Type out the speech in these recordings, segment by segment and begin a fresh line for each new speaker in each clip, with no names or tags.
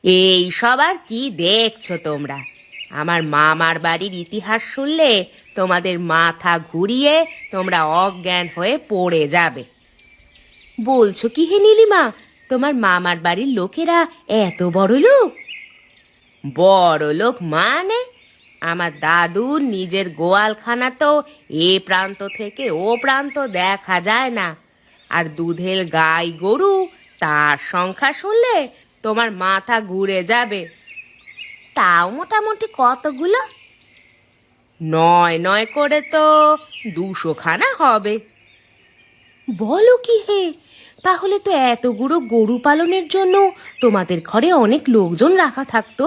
এই সব আর কি দেখছো তোমরা? আমার মামার বাড়ির ইতিহাস শুনলে তোমাদের মাথা ঘুরিয়ে তোমরা অজ্ঞান হয়ে পড়ে যাবে। বলছো কি হে নীলিমা, তোমার মামার বাড়ির লোকেরা এত বড় লোক? বড় লোক মানে আমার দাদুর নিজের গোয়ালখানা তো এ প্রান্ত থেকে ও প্রান্ত দেখা যায় না। আর দুধের গাই গরু, তার সংখ্যা শুনলে তোমার মাথা ঘুরে যাবে। তাও মোটামুটি কতগুলো? নয় নয় করে তো 200 খানা হবে। বলো কি হে, তাহলে তো এতগুলো গরু পালনের জন্য তোমাদের ঘরে অনেক লোকজন রাখা থাকতো।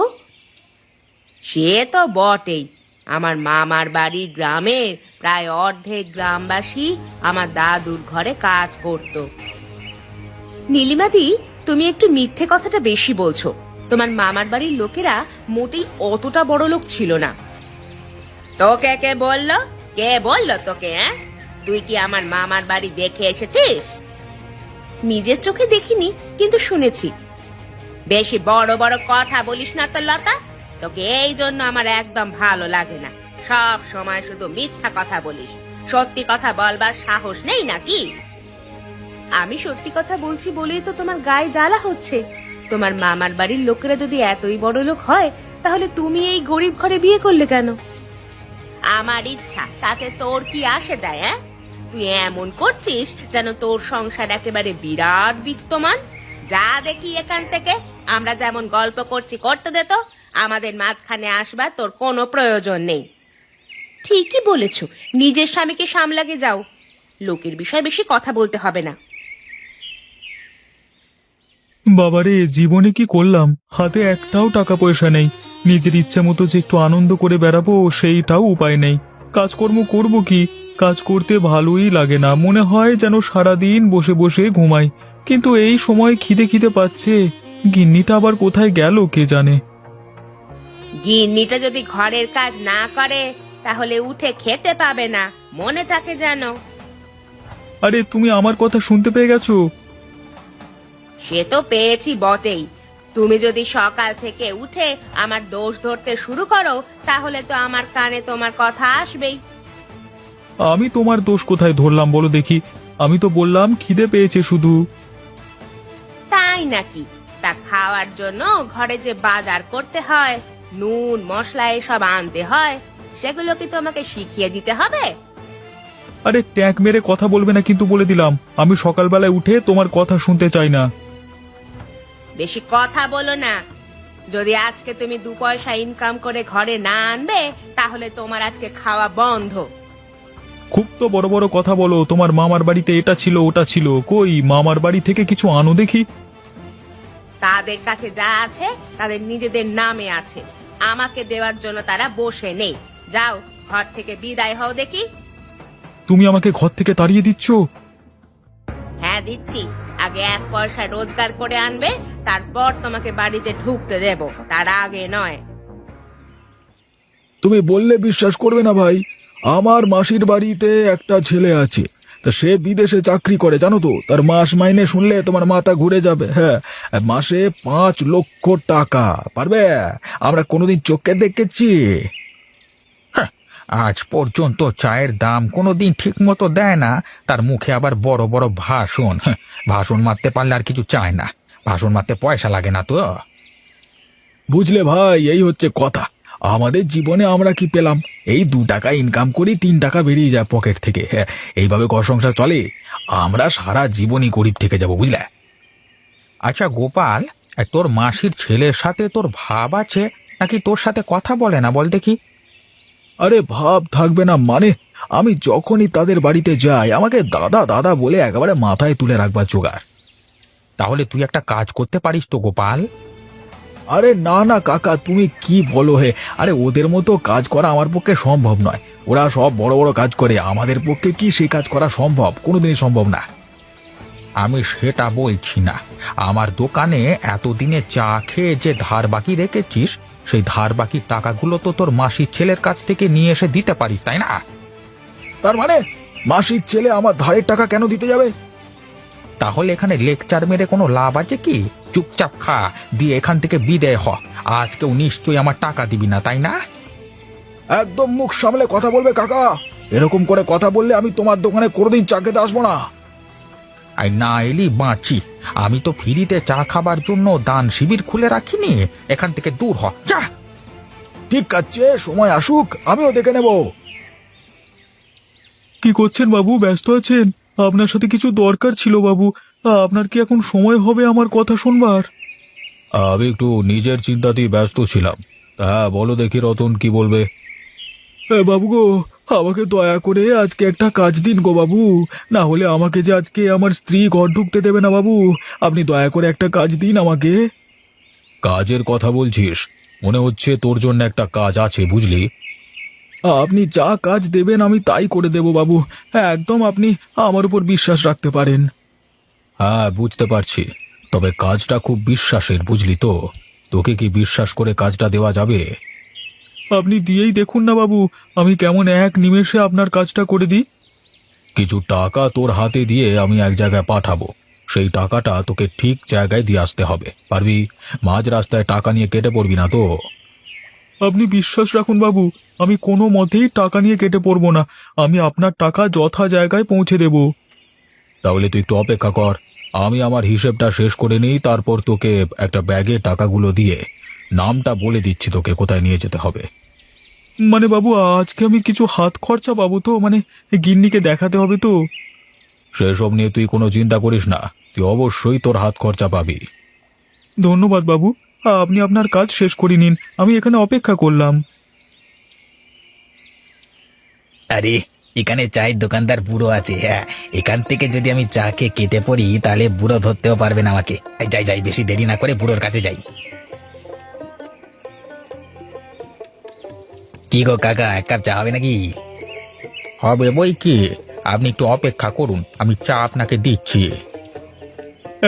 সে তো বটেই, আমার মামার বাড়ির গ্রামের প্রায় অর্ধেক গ্রামবাসী আমার দাদুর ঘরে কাজ করত। নীলিমাদি, তুমি একটু মিথ্যে কথাটা বেশি বলছো। তোমার মামার বাড়ির লোকেরা মোটেই অতটা বড় লোক ছিল না। তোকে কে বললো? কে বললো তোকে? তুই কি আমার মামার বাড়ি দেখে এসেছিস? নিজের চোখে দেখিনি, কিন্তু শুনেছি। বেশি বড় বড় কথা বলিস না তো লতা, তোকে এই জন্য আমার একদম ভালো লাগে না। সব সময় শুধু মিথ্যা কথা বলিস, সত্যি কথা বলবার সাহস নেই নাকি? আমি সত্যি কথা বলছি বলেই তো তোমার গায়ে জ্বালা হচ্ছে। তোমার মামার বাড়ির লোকেরা যদি এতই বড় লোক হয়, তাহলে তুমি এই গরিব ঘরে বিয়ে করলে কেন? আমার ইচ্ছা, তাতে তোর কি আসে যায়? তুই এমন করছিস যেন তোর সংসার একেবারে বিরাট বিত্তমান। যা দেখি এখান থেকে। আমরা যেমন গল্প করছি করতে দে তো, আমাদের মাঝখানে আসবার তোর কোনো প্রয়োজন নেই। ঠিকই বলেছ, নিজের স্বামীকে সামলাগে যাও, লোকের বিষয়ে বেশি কথা বলতে হবে না।
বাবারে, জীবনে কি করলাম! হাতে একটাও টাকা পয়সা নেই। নিজের ইচ্ছে মতো যে একটু আনন্দ করে বেড়াবো, সেইটাও উপায় নেই। কাজকর্ম করব কি? কাজ করতে ভালোই লাগে না, মনে হয় যেন সারাদিন বসে বসে ঘুমাই। কিন্তু এই সময় খিদে খিদে পাচ্ছে। গিন্নিটা আবার কোথায় গেল কে জানে।
গিন্নিটা যদি ঘরের কাজ না করে, তাহলে উঠে খেতে পাবে না, মনে থাকে যেন।
আরে, তুমি আমার কথা শুনতে পেয়ে গেছো?
সে তো পেয়েছি বটেই। তুমি যদি সকাল থেকে উঠে আমার দোষ ধরতে শুরু করো, তাহলে তো আমার কানে তোমার কথা আসবেই।
আমি তোমার দোষ কোথায় ধরলাম বলো দেখি? আমি তো বললাম খিদে পেয়েছে শুধু।
তাই নাকি? তা খাওয়ার জন্য ঘরে যে বাজার করতে হয়, নুন মশলা এসব আনতে হয়, সেগুলো কি তোমাকে শিখিয়ে দিতে হবে?
আরে, ট্যাঁক মেরে কথা বলবে না কিন্তু, বলে দিলাম। আমি সকালবেলায় উঠে তোমার কথা শুনতে চাই না।
বেশি কথা বলো না। যদি আজকে তুমি 2 পয়সা ইনকাম করে ঘরে না আনবে, তাহলে তোমার আজকে খাওয়া বন্ধ।
খুব তো বড় বড় কথা বলো। তোমার মামার বাড়িতে এটা ছিল ওটা ছিল, কই মামার বাড়ি থেকে কিছু আনো দেখি।
তাদের কাছে যা আছে তাদের নিজেদের নামে আছে, আমাকে দেওয়ার জন্য তারা বসে নেই। যাও, ঘর থেকে বিদায় হও দেখি।
তুমি আমাকে ঘর থেকে তাড়িয়ে দিচ্ছ?
হ্যাঁ দিচ্ছি। আগে 1 পয়সা রোজগার করে আনবে, তারপর তোমাকে বাড়িতে ঢুকতে দেব, তার আগে নয়।
তুমি বললে বিশ্বাস করবে না ভাই। আমার মাসির বাড়িতে একটা ছেলে আছে, তা সে বিদেশে চাকরি করে, জানো তো? তার মাস মাইনে শুনলে তোমার মাথা ঘুরে যাবে। হ্যাঁ, মাসে 5 লক্ষ টাকা। পারবে? আমরা কোনোদিন চোখে দেখেছি?
আজ পর্যন্ত চায়ের দাম কোনোদিন ঠিক মতো দেয় না, তার মুখে আবার বড় বড় ভাষণ। ভাষণ মারতে পারলে আর কিছু চায় না। ভাষণ মারতে পয়সা লাগে না তো।
বুঝলে ভাই, এই হচ্ছে কথা। আমাদের জীবনে আমরা কি পেলাম? এই 2 টাকা ইনকাম করি, 3 টাকা বেরিয়ে যায় পকেট থেকে। হ্যাঁ, এইভাবে ঘর সংসার চলে। আমরা সারা জীবনই গরিব থেকে যাব, বুঝলে?
আচ্ছা গোপাল, তোর মাসির ছেলের সাথে তোর ভাব আছে নাকি তোর সাথে কথা বলে না বল দেখি?
আরে ভাব থাকবে না মানে? আমি যখনই তাদের বাড়িতে যাই, আমাকে দাদা দাদা বলে একেবারে মাথায় তুলে রাখবার জোগাড়।
তাহলে তুই একটা কাজ করতে পারিস তো গোপাল।
আরে না না কাকা, তুমি কি বলো হে? আরে ওদের মতো কাজ করা আমার পক্ষে সম্ভব নয়। ওরা সব বড় বড় কাজ করে, আমাদের পক্ষে কি সেই কাজ করা সম্ভব? কোনোদিনই সম্ভব না।
আমি সেটা বলছি না। আমার দোকানে এতদিনে চা খেয়ে যে ধার বাকি রেখেছিস, সেই ধার বাকি টাকাগুলো তো তোর মাসির ছেলের কাছ থেকে নিয়ে এসে দিতে পারিস, তাই না?
তার মানে মাসির ছেলে আমার ধারের টাকা কেন দিতে যাবে?
তাহলে এখানে লেকচার মেরে কোনো লাভ আছে কি? চুপচাপ খা, দিয়ে এখান থেকে বিদায় হ। আজকেও নিশ্চয়ই আমার টাকা দিবি না, তাই না?
একদম মুখ সামলে কথা বলবে কাকা। এরকম করে কথা বললে আমি তোমার দোকানে কোনোদিন চা খেতে আসবো না।
আর না এলি বাঁচি। আমি তো ফ্রিতে চা খাবার জন্য দান শিবির খুলে রাখিনি। এখান থেকে দূর হ, যা।
ঠিক আছে, সময় আসুক, আমিও দেখে নেব।
কি করছেন বাবু, ব্যস্ত আছেন? আপনার সাথে কিছু দরকার ছিল বাবু। আপনার কি এখন সময় হবে আমার কথা শুনবার?
আমি একটু নিজের চিন্তাতেই ব্যস্ত ছিলাম। হ্যাঁ বলো দেখি রতন, কি বলবে? বাবু গো, আমাকে দয়া করে আজকে একটা কাজ দিন গো বাবু, না হলে আমাকে যে আজকে আমার স্ত্রী ঘর ঢুকতে দেবে না বাবু। আপনি দয়া করে একটা কাজ দিন আমাকে। কাজের কথা বলছিস? মনে হচ্ছে তোর জন্য একটা কাজ আছে, বুঝলি? আপনি যা কাজ দেবেন আমি তাই করে দেব বাবু। হ্যাঁ একদম, আপনি আমার উপর বিশ্বাস রাখতে পারেন। হ্যাঁ বুঝতে পারছি, তবে কাজটা খুব বিশ্বাসের, বুঝলি তো? তোকে কি বিশ্বাস করে কাজটা দেওয়া যাবে?
আপনি দিয়েই দেখুন না বাবু, আমি কেমন এক নিমেষে আপনার কাজটা করে দিই।
কিছু টাকা তোর হাতে দিয়ে আমি এক জায়গায় পাঠাবো, সেই টাকাটা তোকে ঠিক জায়গায় দিয়ে আসতে হবে। পারবি? মাঝ রাস্তায় টাকা নিয়ে কেটে পড়বি না তো?
আপনি বিশ্বাস রাখুন বাবু, আমি কোনো মতেই টাকা নিয়ে কেটে পড়বো না। আমি আপনার টাকা যথা জায়গায় পৌঁছে দেব।
তাহলে তুই একটু অপেক্ষা কর, আমি আমার হিসেবটা শেষ করে নিই, তারপর তোকে একটা ব্যাগে টাকাগুলো দিয়ে নামটা বলে দিচ্ছি তোকে কোথায় নিয়ে যেতে হবে।
মানে বাবু, আজকে আমি কিছু হাত খরচা পাবো তো? মানে গিন্নিকে দেখাতে হবে তো।
সেসব নিয়ে তুই কোনো চিন্তা করিস না, তুই অবশ্যই তোর হাত খরচা পাবি।
ধন্যবাদ বাবু, আপনি আপনার কাজ শেষ করে নিন, আমি এখানে অপেক্ষা করলাম।
আরে এখানে চায়ের দোকানদার বুড়ো আছে। হ্যাঁ, এখান থেকে যদি আমি চা খেয়ে কেটে পড়ি তাহলে বুড়ো ধরতেও পারবে না আমাকে। এই যাই যাই, বেশি দেরি না করে বুড়োর কাছে যাই। কি গো কাকা, এক কাপ চা হবে নাকি?
হবে বই কি, আপনি একটু অপেক্ষা করুন, আমি চা আপনাকে দিচ্ছি।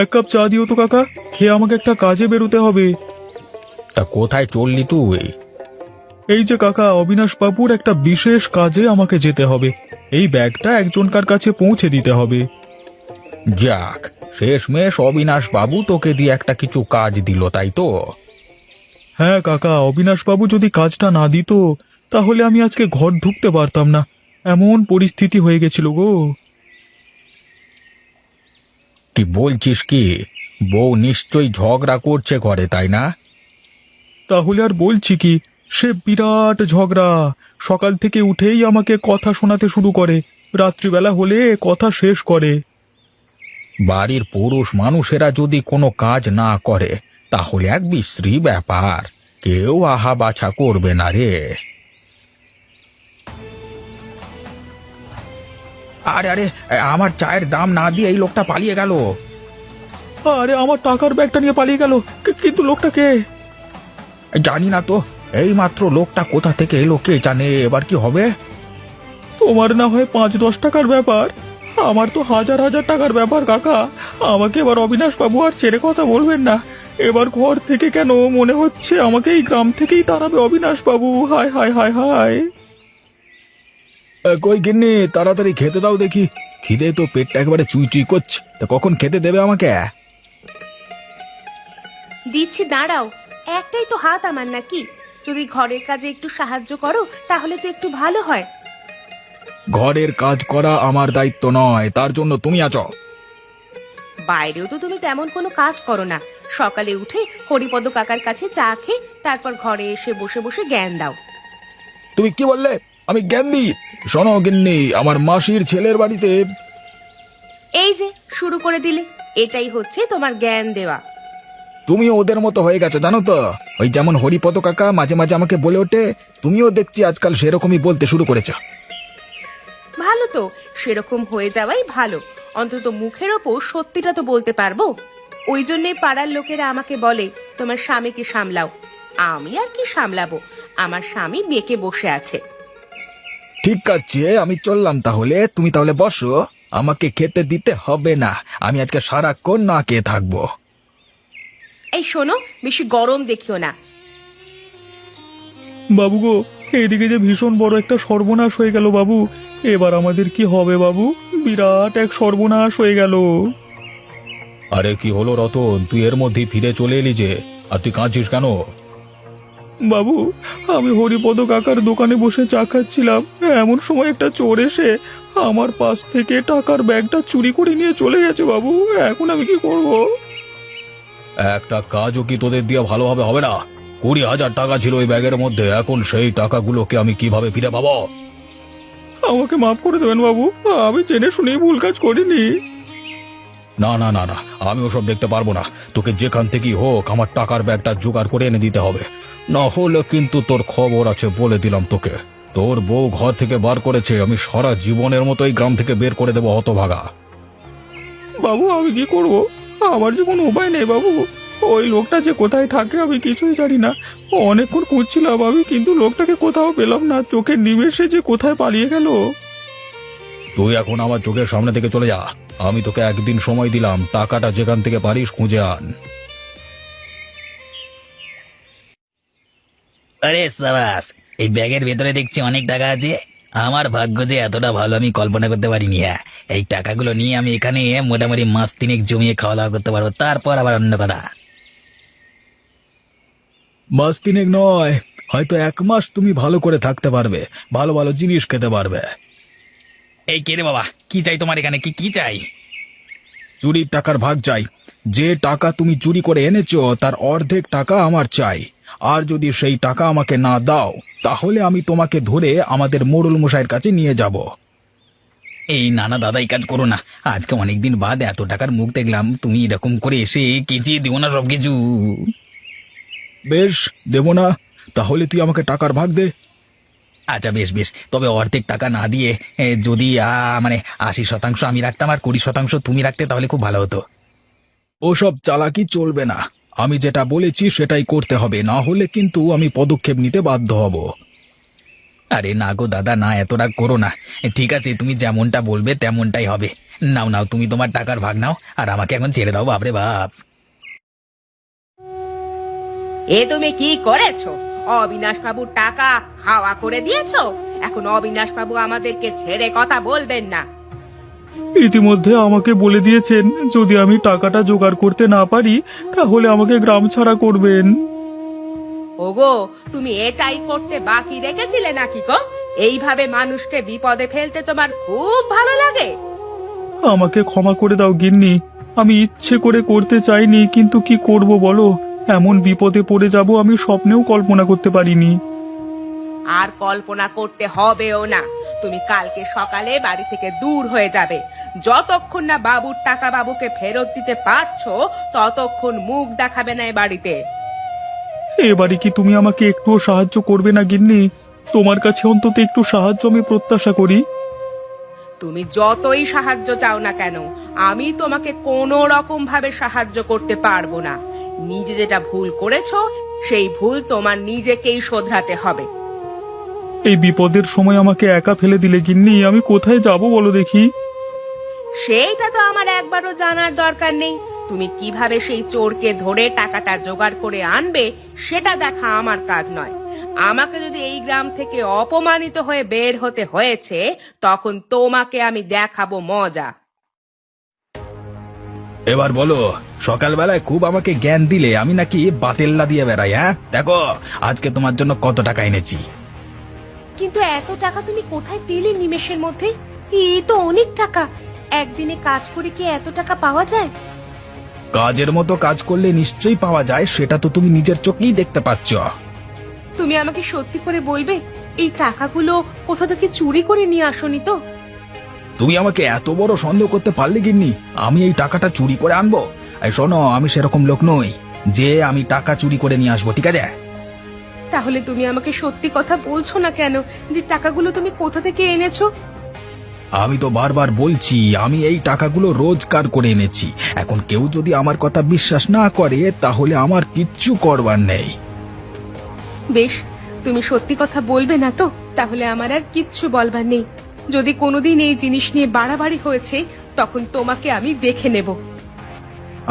এক কাপ চা দিও তো কাকা, খেয়ে আমাকে একটা কাজে বেরোতে হবে।
তা কোথায় চললি তুই?
এই যে কাকা, অবিনাশ বাবুর একটা বিশেষ কাজে আমাকে যেতে হবে। এই ব্যাগটা একজনকার কাছে পৌঁছে দিতে হবে।
যাক, শেষমেশ অবিনাশ বাবু তোকে দিয়ে একটা কিছু কাজ দিল, তাই তো?
হ্যাঁ কাকা, অবিনাশ বাবু যদি কাজটা না দিত তাহলে আমি আজকে ঘর ঢুকতে পারতাম না, এমন পরিস্থিতি হয়ে গেছিল গো।
কি বলছিস কি? বউ নিশ্চয়ই ঝগড়া করছে ঘরে, তাই না?
তাহলে আর বলছি কি, সে বিরাট ঝগড়া। সকাল থেকে উঠেই আমাকে কথা শোনাতে শুরু করে, রাত্রিবেলা হলে কথা শেষ করে।
বাড়ির পুরুষ মানুষেরা যদি কোনো কাজ না করে তাহলে এক বিশ্রী ব্যাপার, কেউ আহা বাছা করবে না রে। আরে আরে, আমার চায়ের দাম না দিয়ে এই লোকটা পালিয়ে গেল।
আরে আমার টাকার ব্যাগটা নিয়ে পালিয়ে গেল, কিন্তু লোকটা কে?
জানি না তো, এই মাত্র লোকটা কোথা থেকে এলো কে জানে। এবার কি হবে?
তোমার না হয় 5-10 টাকার ব্যাপার, আমার তো হাজার হাজার টাকার ব্যাপার কাকা। আমাকে এবার অবিনাশ বাবু আর ছেড়ে কথা বলবেন না। এবার ঘর থেকে কেন মনে হচ্ছে আমাকে এই গ্রাম থেকেই তাড়াবে অবিনাশ বাবু। হায় হায় হায় হায়।
কই গিন্নি, তাড়াতাড়ি খেতে দাও দেখি, খিদে তো পেটটা একেবারে চুই চুই করছে। তা কখন খেতে দেবে আমাকে?
দিচ্ছি, দাঁড়াও। একটাই তো হাত আমার নাকি, যদি ঘরের কাজে একটু সাহায্য করো তাহলে তো একটু ভালো হয়।
ঘরের কাজ করা আমার দায়িত্ব নয়, তার জন্য তুমি আছো।
বাইরেও তো তুমি তেমন কোনো কাজ করো না, সকালে উঠে হরিপদ কাকার কাছে চা খেয়ে তারপর ঘরে এসে বসে বসে জ্ঞান দাও।
তুমি কি বললে? আমি জ্ঞান দিই? শোনো গিন্নি, আমার মাসির ছেলের বাড়িতে।
এই যে শুরু করে দিলে, এটাই হচ্ছে তোমার জ্ঞান দেওয়া।
তুমিও ওদের মতো হয়ে গেছো জানো তো। ওই যেমন হরিপদ কাকা মাঝে মাঝে আমাকে বলে ওঠে, তুমিও দেখছি আজকাল সেরকমই বলতে শুরু করেছো।
ভালো তো, সেরকম হয়ে যাওয়াই ভালো। অন্তত মুখের ওপর সত্যিটা তো বলতে পারবো। ওই জন্যই পাড়ার লোকেরা আমাকে বলে তোমার স্বামীকে সামলাও। আমি আর কি সামলাবো, আমার স্বামী বেঁকে বসে আছে।
ঠিক আছে, আমি চললাম তাহলে। তুমি তাহলে বসো, আমাকে খেতে দিতে হবে না, আমি আজকে সারাক্ষণ না খেয়ে থাকবো।
এই শোনো, বেশি গরম দেখিও না।
বাবু গো, এদিকে যে ভীষণ বড় একটা সর্বনাশ হয়ে গেল বাবু। এবার আমাদের কি হবে বাবু? বিরাট এক সর্বনাশ হয়ে গেল।
আরে কি হলো রতন, তুই এর মধ্যেই ফিরে চলে এলি যে, আর তুই কাঁদছিস কেন?
বাবু, আমি হরিপদ কাকার দোকানে বসে চা খাচ্ছিলাম, এমন সময় একটা চোর এসে আমার পাশ থেকে টাকার ব্যাগটা চুরি করে নিয়ে চলে গেছে বাবু। এখন আমি কি করব?
একটা কাজও কি তোদের দিয়ে ভালোভাবে হবে না? 20,000 টাকা ছিল ওই ব্যাগের মধ্যে, এখন সেই টাকাগুলোকে আমি কিভাবে ফিরে পাবো?
আমাকে মাফ করে দেবেন বাবু, আমি জেনে শুনেই ভুল কাজ করিনি।
না না না না, আমি ওসব দেখতে পারবো না। তোকে যেখান থেকেই হোক আমার টাকার ব্যাগটা জোগাড় করে এনে দিতে হবে, না হলে কিন্তু তোর খবর আছে বলে দিলাম তোকে। তোর বউ ঘর থেকে বার করেছে, আমি সারা জীবনের মতো এই গ্রাম থেকে বের করে দেবো হতভাগা।
বাবু, আমি কি করব? আমার যে কোনো উপায় নেই বাবু। ওই লোকটা যে কোথায় থাকে আমি কিছুই জানি না। অনেকক্ষণ খুঁজছিলাম আমি, কিন্তু লোকটাকে কোথাও পেলাম না। চোখের নিমেষে যে কোথায় পালিয়ে গেল।
তুই এখন আমার চোখের সামনে থেকে চলে যা। আমি তোকে একদিন সময় দিলাম, টাকাটা যেখান থেকে পারিস খুঁজে আন।
আরে সাবাস, এই ব্যাগের ভেতরে দেখছি অনেক টাকা আছে। আমার ভাগ্য যে এতটা ভালো আমি কল্পনা করতে পারিনি। হ্যাঁ, এই টাকাগুলো নিয়ে আমি এখানে মোটামুটি মাস তিনেক জমিয়ে খাওয়া দাওয়া করতে পারবো, তারপর আবার অন্য কথা।
মাস তিনেক নয়, হয়তো 1 মাস তুমি ভালো করে থাকতে পারবে, ভালো ভালো জিনিস খেতে পারবে।
এই কে রে বাবা, কি চাই তোমার এখানে? কি কি চাই?
চুরির টাকার ভাগ চাই। যে টাকা তুমি চুরি করে এনেছো তার অর্ধেক টাকা আমার চাই। আর যদি সেই টাকা আমাকে না দাও, তাহলে আমি তোমাকে ধরে আমাদের মোড়ল মশাইয়ের কাছে নিয়ে যাব।
এই নানা দাদা, এই কাজ করো না। আজকে অনেকদিন বাদ এত টাকার মুখ দেখলাম, তুমি এরকম করে এসে কেচিয়ে দিও না সবকিছু।
বেশ, দেব না। তাহলে তুই আমাকে টাকার ভাগ দে।
আচ্ছা বেশ বেশ, তবে অর্ধেক টাকা না দিয়ে যদি মানে 80% আমি রাখতাম আর 20% তুমি রাখতে, তাহলে খুব ভালো হতো।
ওসব চালাকি চলবে না। আমি যেটা বলেছি সেটাই করতে হবে, না হলে কিন্তু আমি পদক্ষেপ নিতে বাধ্য হব।
আরে না গো দাদা, না, এত রাগ করো না। ঠিক আছে, তুমি যেমনটা বলবে তেমনটাই হবে। নাও নাও, তুমি তোমার টাকার ভাগ নাও, আর আমাকে এখন ছেড়ে দাও। বাপরে বাপ!
এ তুমি কি করেছো? অবিনাশ বাবুর টাকা হাওয়া করে দিয়েছো। এখন অবিনাশ বাবু আমাদেরকে ছেড়ে কথা বলবেন না।
ইতিমধ্যে আমাকে বলে দিয়েছেন, যদি আমি টাকাটা জোগাড় করতে না পারি তাহলে আমাকে গ্রাম ছাড়া করবেন।
ওগো, তুমি এটাই করতে বাকি রেখেছিলে নাকি গো? এইভাবে মানুষকে বিপদে ফেলতে তোমার খুব ভালো লাগে?
আমাকে ক্ষমা করে দাও গিন্নি, আমি ইচ্ছে করে করতে চাইনি, কিন্তু কি করব বলো? এমন বিপদে পড়ে যাব আমি স্বপ্নেও কল্পনা করতে পারিনি।
আর কল্পনা করতে হবেও না। তুমি কালকে সকালে বাড়ি থেকে দূর হয়ে যাবে। যতক্ষণ না বাবুর টাকা বাবুকে ফেরত দিতে পারছো, ততক্ষণ মুখ দেখাবে না এ বাড়িতে।
এবারে কি তুমি আমাকে একটুও সাহায্য করবে না গিন্নি? তোমার কাছে অন্তত একটু সাহায্য আমি প্রত্যাশা করি।
তুমি যতই সাহায্য চাও না কেন, আমি তোমাকে কোনো রকম ভাবে সাহায্য করতে পারবো না। নিজে যেটা ভুল করেছো, সেই ভুল তোমার নিজেকেই শোধরাতে হবে।
এই বিপদের সময় আমাকে একা ফেলে দিলে গিন্নি, আমি কোথায় যাব বলো দেখি?
সেইটা তো আমার একবারও জানার দরকার নেই। তুমি কিভাবে সেই চোরকে ধরে টাকাটা জোগাড় করে আনবে সেটা দেখা আমার কাজ নয়। আমাকে যদি এই গ্রাম থেকে অপমানিত হয়ে বের হতে হয়েছে, তখন তোমাকে আমি দেখাবো মজা।
এবার বলো, সকালবেলায় খুব আমাকে জ্ঞান দিলে আমি নাকি বাতেল্লা দিয়ে বেড়াই। হ্যাঁ, দেখো আজকে তোমার জন্য কত টাকা এনেছি।
কিন্তু এত টাকা তুমি কোথায় পেলে নিমেষের মধ্যে? এই তো অনেক টাকা। একদিনে কাজ করে কি এত টাকা পাওয়া যায়?
কাজের মতো কাজ করলে নিশ্চয়ই পাওয়া যায়, সেটা তো তুমি নিজের চোখেই দেখতে পাচ্ছ।
তুমি আমাকে সত্যি করে বলবে, এই টাকাগুলো কোথা থেকে চুরি করে নিয়ে আসোনি তো?
তুমি আমাকে এত বড় সন্দেহ করতে পারলে গিন্নি, আমি এই টাকাটা চুরি করে আনবো? এই শোনো, আমি সেরকম লোক নই যে আমি টাকা চুরি করে নিয়ে আসবো, ঠিক আছে?
তাহলে তুমি আমাকে সত্যি কথা বলছো না কেন, যে টাকাগুলো তুমি কোথা থেকে এনেছো?
আমি তো বারবার বলছি আমি এই টাকাগুলো রোজগার করে এনেছি। এখন কেউ যদি আমার কথা বিশ্বাস না করে, তাহলে আমার কিচ্ছু করবার নেই।
বেশ, তুমি সত্যি কথা বলবে না তো? তাহলে আমার আর কিচ্ছু বলবার নেই। যদি কোনোদিন এই জিনিস নিয়ে বাড়াবাড়ি হয়েছে, তখন তোমাকে আমি দেখে নেব।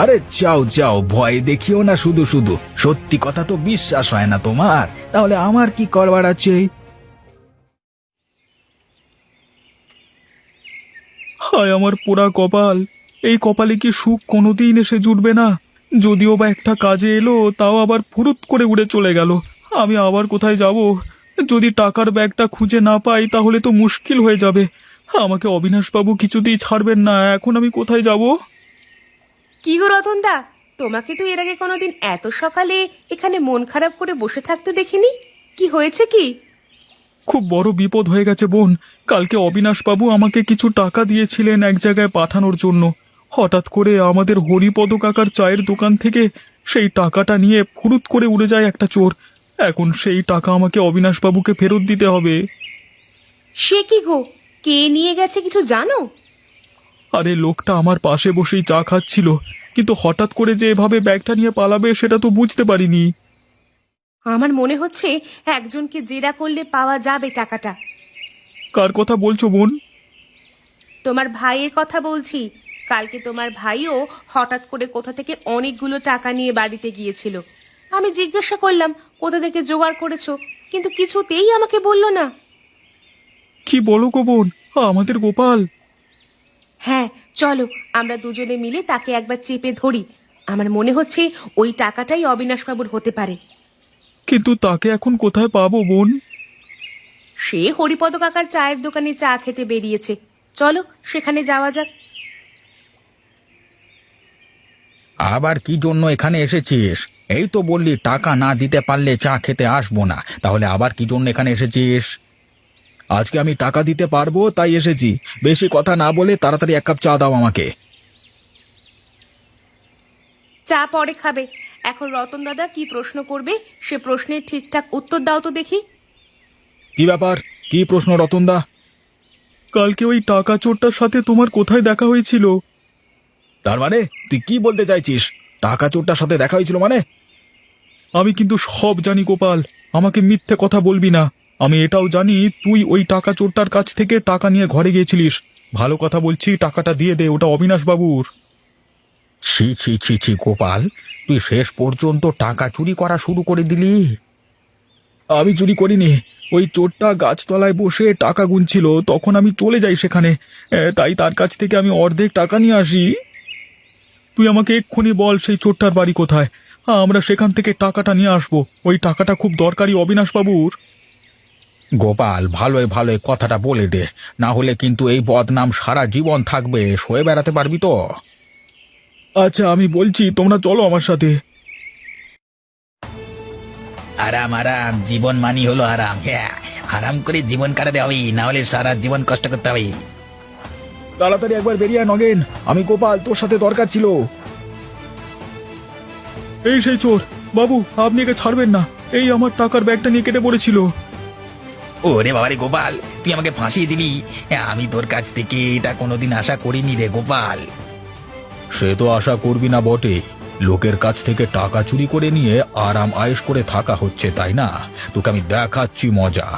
আরে যাও যাও, ভয় দেখিও না শুধু শুধু। সত্যি কথা তো বিশ্বাস হয় না তোমার, তাহলে আমার কি করবার আছে?
হায় আমার পোড়া কপাল, এই কপালে কি সুখ কোনোদিন এসে জুটবে না? যদিও বা একটা কাজে এলো, তাও আবার ফুরুত করে উড়ে চলে গেল। আমি আবার কোথায় যাব? যদি টাকার ব্যাগটা খুঁজে না পাই তাহলে তো মুশকিল হয়ে যাবে। আমাকে অবিনাশবাবু কিছুতেই ছাড়বেন না। এখন আমি কোথায় যাব?
কি গো রতনদা, তোমাকে তো এর আগে কোনোদিন এত সকালে এখানে মন খারাপ করে বসে থাকতে দেখিনি। কি হয়েছে কি?
খুব বড় বিপদ হয়ে গেছে বোন। কালকে অবিনাশবাবু আমাকে কিছু টাকা দিয়েছিলেন এক জায়গায় পাঠানোর জন্য। হঠাৎ করে আমাদের হরিপদ কাকার চায়ের দোকান থেকে সেই টাকাটা নিয়ে ফুরুত করে উড়ে যায় একটা চোর। এখন সেই টাকা আমাকে অবিনাশবাবুকে ফেরত দিতে হবে।
সে কি গো, কে নিয়ে গেছে কিছু জানো?
আরে লোকটা আমার পাশে বসেই চা খাচ্ছিল, কিন্তু হঠাৎ করে যে এভাবে ব্যাগটা নিয়ে পালাবে সেটা তো বুঝতে পারিনি।
আমার মনে হচ্ছে একজনকে জেরা করলে পাওয়া যাবে টাকাটা।
কার কথা বলছো বোন?
তোমার ভাইয়ের কথা বলছি। কালকে তোমার ভাইও হঠাৎ করে কোথা থেকে অনেকগুলো টাকা নিয়ে বাড়িতে গিয়েছিল। আমি জিজ্ঞাসা করলাম কোথা থেকে জোগাড় করেছো, কিন্তু কিছুতেই আমাকে বললো না।
কি বলো গো বোন, আমাদের গোপাল?
হ্যাঁ, চলো আমরা দুজনে মিলে তাকে একবার চেপে ধরি। আমার মনে হচ্ছে ওই টাকাটাই অবিনাশবাবুর হতে পারে।
কিন্তু তাকে এখন কোথায় পাবো বোন?
সে হরিপদ কাকার চায়ের দোকানে চা খেতে বেরিয়েছে। চলো সেখানে যাওয়া যাক।
আবার কি জন্য এখানে এসেছিস? এই তো বললি টাকা না দিতে পারলে চা খেতে আসবো না, তাহলে আবার কি জন্য এখানে এসেছিস?
আজকে আমি টাকা দিতে পারবো তাই এসেছি। বেশি কথা না বলে তাড়াতাড়ি এক কাপ চা দাও আমাকে।
চা পরে খাবে। এখন রতন দাদা কি প্রশ্ন করবে সে প্রশ্নের ঠিকঠাক উত্তর দাও তো দেখি।
কি ব্যাপার? কি প্রশ্ন রতনদা?
কালকে ওই টাকা চোরটার সাথে তোমার কোথায় দেখা হয়েছিল?
তার মানে তুই কি বলতে চাইছিস? টাকা চোরটার সাথে দেখা হয়েছিল মানে?
আমি কিন্তু সব জানি গোপাল, আমাকে মিথ্যে কথা বলবি না। আমি এটাও জানি তুই ওই টাকা চোরটার কাছ থেকে টাকা নিয়ে ঘরে গিয়েছিলিস। ভালো কথা বলছি, টাকাটা দিয়ে দে, ওটা অবিনাশবাবুর।
ছি ছি ছি ছি গোপাল, তুই শেষ পর্যন্ত টাকা চুরি করা শুরু করে দিলি।
আমি চুরি করিনি। ওই চোরটা গাছতলায় বসে টাকা গুনছিল, তখন আমি চলে যাই সেখানে। তাই তার কাছ থেকে আমি অর্ধেক টাকা নিয়ে আসি।
তুই আমাকে এক্ষুনি বল সেই চোরটার বাড়ি কোথায়। আমরা সেখান থেকে টাকাটা নিয়ে আসবো। ওই টাকাটা খুব দরকারি অবিনাশবাবুর।
গোপাল, ভালোই ভালোই কথাটা বলে দে, না হলে কিন্তু এই বদনাম সারা জীবন থাকবে। সয়ে বেড়াতে পারবি তো?
আচ্ছা আমি বলছি, তোমরা চলো আমার সাথে।
আরাম আরাম, জীবন মানি হলো আরাম। হ্যাঁ, আরাম করে জীবন কাটাতে হবে, না হলে সারা জীবন কষ্ট করতে হবে।
তাড়াতাড়ি একবার বেরিয়ে আয় নগেন। আমি গোপাল, তোর সাথে দরকার ছিল।
এই সেই চোর। বাবু, আপনি একে ছাড়বেন না। এই আমার টাকার ব্যাগটা নিয়ে কেটে পড়েছিল।
ওরে বাবারে গোপাল, তুই আমাকে ফাঁসিয়ে দিলি। আমি তোর কাছ থেকে এটা কোনোদিন আশা করিনি রে গোপাল।
সে তো আশা করবি না বটে। লোকের কাছ থেকে টাকা চুরি করে নিয়ে আরাম আয়েশ করে থাকা হচ্ছে, তাই না? তোকে আমি দেখাচ্ছি মজা।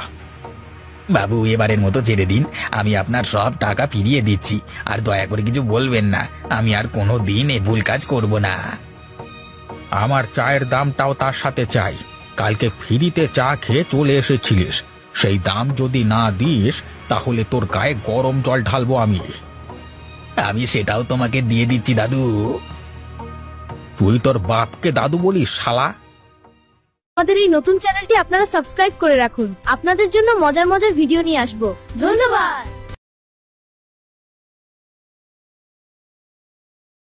বাবু, এবারের মতো ছেড়ে দিন। আমি আপনার সব টাকা ফিরিয়ে দিচ্ছি। আর দয়া করে কিছু বলবেন না। আমি আর কোনো দিন এ ভুল কাজ করব না।
আমার চায়ের দামটাও তার সাথে চাই। কালকে ফ্রিতে চা খেয়ে চলে এসেছিলিস, সেই দাম যদি না দিস তাহলে তোর গায়ে গরম জল ঢালবো আমি।
আমি সেটাও তোমাকে দিয়ে দিচ্ছি দাদু।
তুই তোর বাপকে দাদু বলিস শালা?
আমাদের এই নতুন চ্যানেলটি আপনারা সাবস্ক্রাইব করে রাখুন। আপনাদের জন্য মজার মজার ভিডিও নিয়ে আসবো। ধন্যবাদ।